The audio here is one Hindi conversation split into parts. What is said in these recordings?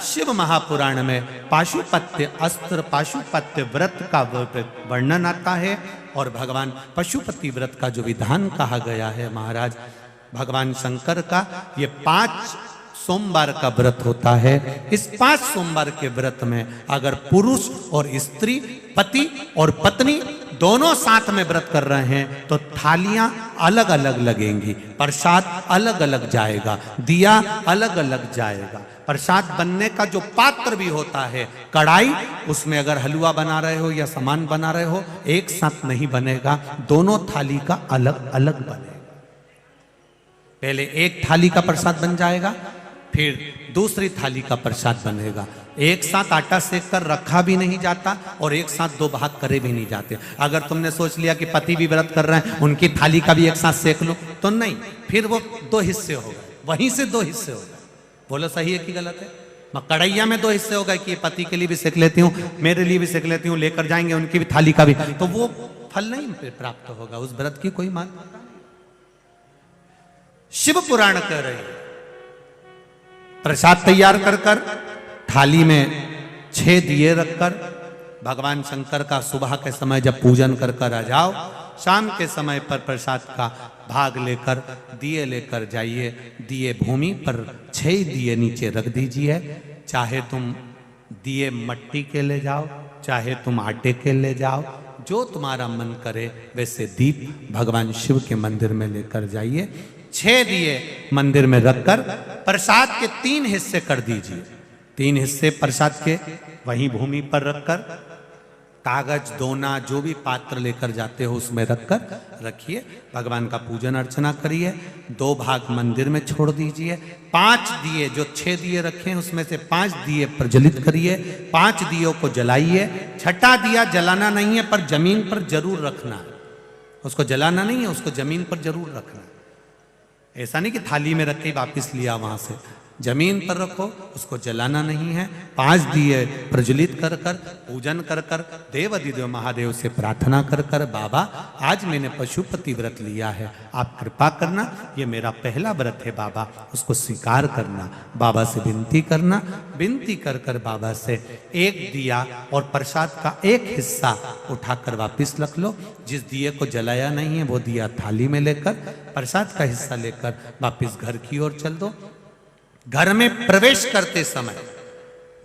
शिव महापुराण में पाशुपत्य अस्त्र पाशुपत्य व्रत का वर्णन आता है और भगवान पशुपति व्रत का जो विधान कहा गया है महाराज भगवान शंकर का, ये 5 सोमवार का व्रत होता है। इस 5 सोमवार के व्रत में अगर पुरुष और स्त्री, पति और पत्नी दोनों साथ में व्रत कर रहे हैं तो थालियां अलग अलग लगेंगी, प्रसाद अलग अलग जाएगा, दिया अलग अलग जाएगा। प्रसाद बनने का जो पात्र भी होता है, कढ़ाई, उसमें अगर हलवा बना रहे हो या सामान बना रहे हो एक साथ नहीं बनेगा, दोनों थाली का अलग अलग बनेगा। पहले एक थाली का प्रसाद बन जाएगा, फिर दूसरी थाली का प्रसाद बनेगा। एक साथ आटा सेक कर रखा भी नहीं जाता और एक साथ 2 भाग करे भी नहीं जाते। अगर तुमने सोच लिया कि पति भी व्रत कर रहे हैं उनकी थाली का भी एक साथ सेक लो तो नहीं, फिर वो 2 हिस्से हो गए, वहीं से 2 हिस्से हो गए। बोलो सही है कि गलत है? कढ़ैया में 2 हिस्से हो गए कि पति के लिए भी सेक लेती हूँ, मेरे लिए भी सेक लेती हूँ, लेकर जाएंगे उनकी भी थाली का भी, तो वो फल नहीं प्राप्त होगा, उस व्रत की कोई मान्यता नहीं। शिव पुराण कह रहे हैं प्रसाद तैयार कर कर थाली में 6 दिए रखकर भगवान शंकर का सुबह के समय जब पूजन कर कर आ जाओ, शाम के समय पर प्रसाद का भाग लेकर दिए लेकर जाइए। दिए भूमि पर 6 दिए नीचे रख दीजिए। चाहे तुम दिए मट्टी के ले जाओ, चाहे तुम आटे के ले जाओ, जो तुम्हारा मन करे वैसे दीप भगवान शिव के मंदिर में लेकर जाइए। 6 दिए मंदिर में रखकर प्रसाद के 3 हिस्से कर दीजिए। 3 हिस्से प्रसाद के वहीं भूमि पर रखकर कागज, दोना, जो भी पात्र लेकर जाते हो उसमें रखकर रखिए। भगवान का पूजन अर्चना करिए। 2 भाग मंदिर में छोड़ दीजिए। 5 दिए, जो 6 दिए रखे हैं उसमें से 5 दिए प्रज्वलित करिए। 5 दियों को जलाइए। 6ठा दिया जलाना नहीं है पर जमीन पर जरूर रखना है। उसको जलाना नहीं है, उसको जमीन पर जरूर रखना है। ऐसा नहीं कि थाली में रख के वापिस लिया वहां से, जमीन पर रखो, उसको जलाना नहीं है। 5 दिए प्रज्वलित कर कर पूजन कर कर देवाधिदेव महादेव से प्रार्थना कर कर, बाबा आज मैंने पशुपति व्रत लिया है, आप कृपा करना, ये मेरा पहला व्रत है बाबा, उसको स्वीकार करना। बाबा से विनती करना। विनती कर कर बाबा से 1 दिया और प्रसाद का 1 हिस्सा उठाकर वापिस रख लो। जिस दिए को जलाया नहीं है वो दिया थाली में लेकर प्रसाद का हिस्सा लेकर वापिस घर की ओर चल दो। घर में प्रवेश करते समय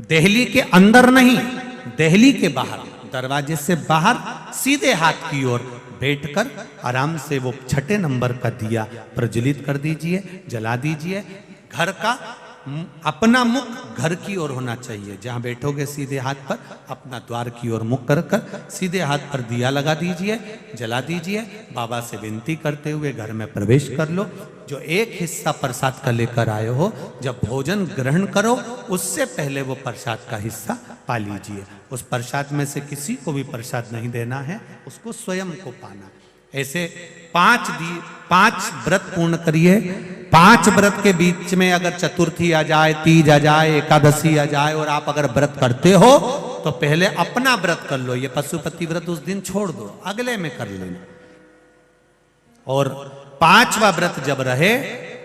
देहली के अंदर नहीं, देहली के बाहर, दरवाजे से बाहर सीधे हाथ की ओर बैठकर आराम से वो 6ठे नंबर का दिया प्रज्वलित कर दीजिए, जला दीजिए। घर का अपना मुख घर की ओर होना चाहिए। जहां बैठोगे सीधे हाथ पर अपना द्वार की ओर मुख कर कर सीधे हाथ पर दिया लगा दीजिए, जला दीजिए। बाबा से विनती करते हुए घर में प्रवेश कर लो। जो 1 हिस्सा प्रसाद का लेकर आए हो, जब भोजन ग्रहण करो उससे पहले वो प्रसाद का हिस्सा पा लीजिए। उस प्रसाद में से किसी को भी प्रसाद नहीं देना है, उसको स्वयं को पाना। ऐसे 5 व्रत पूर्ण करिए। 5 व्रत के बीच में अगर चतुर्थी आ जाए, तीज आ जाए, एकादशी आ जाए और आप अगर व्रत करते हो तो पहले अपना व्रत कर लो। ये पशुपति व्रत उस दिन छोड़ दो, अगले में कर लेना। और 5वां व्रत जब रहे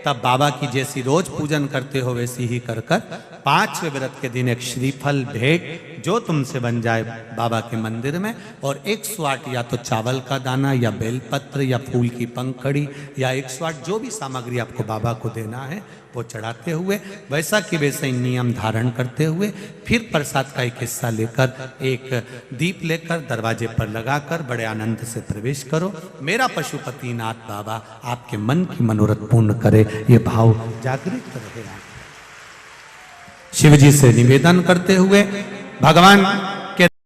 तब बाबा की जैसी रोज पूजन करते हो वैसी ही कर कर 5वें व्रत के दिन एक श्रीफल भेंट जो तुमसे बन जाए बाबा के मंदिर में, और 108 या तो चावल का दाना या बेलपत्र या फूल की पंखड़ी या 108 जो भी सामग्री आपको बाबा को देना है वो चढ़ाते हुए वैसा कि वैसे नियम धारण करते हुए फिर प्रसाद का एक हिस्सा लेकर एक दीप लेकर दरवाजे पर लगाकर बड़े आनंद से प्रवेश करो। मेरा पशुपतिनाथ बाबा आपके मन की मनोरथ पूर्ण करे, ये भाव जागृत रहे। शिव जी से निवेदन करते हुए भगवान